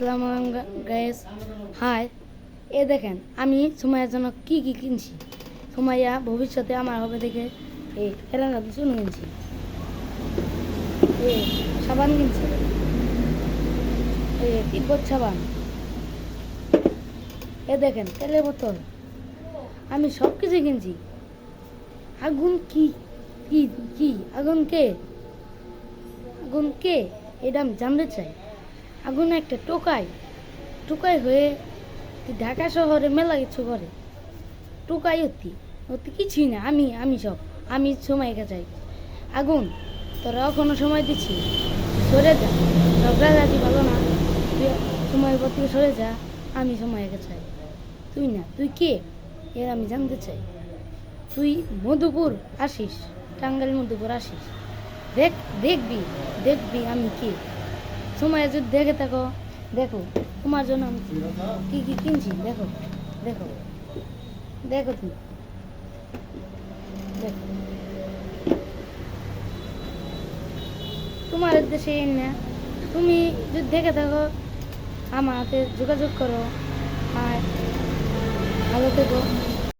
আসসালামু আলাইকুম guys. High, এ দেখেন আমি সুমাইয়ার জন্য কি কি কিনছি। সুমাইয়া ভবিষ্যতে আমার হবে দেখে এই ফেরান চুন কিনছি, এই সাবান কিনছি, এই তিব্বত সাবান, এ দেখেন তেলের বোতল, আমি সব কিছু কিনছি। আগুন কি কি কি আগুন কে? আগুন কে এটা আমি জানতে চাই। আগুন একটা টোকাই টোকাই হয়ে ঢাকা শহরে মেলা কিছু করে। টোকাই অতি অতি কিছুই না। আমি সব আমি সময় চাই। আগুন তোরা কোনো সময় দিচ্ছি, সরে যা, ঝগড়াঝাটি ভালো না, তুই সময়ের পর থেকে সরে যা। আমি সময় চাই, তুই না। তুই কে এর আমি জানতে চাই। তুই মধুপুর আসিস, টাঙ্গাইল মধুপুর আসিস, দেখবি দেখবি আমি কে। সময় যদি দেখে থাকো, দেখো তোমার জন্য আমি কি কি কিনছি। দেখো দেখো দেখো তুমি দেখো, তোমার দেশে না। তুমি যদি দেখে থাকো আমার হাতে যোগাযোগ করো। আর ভালো থেকো।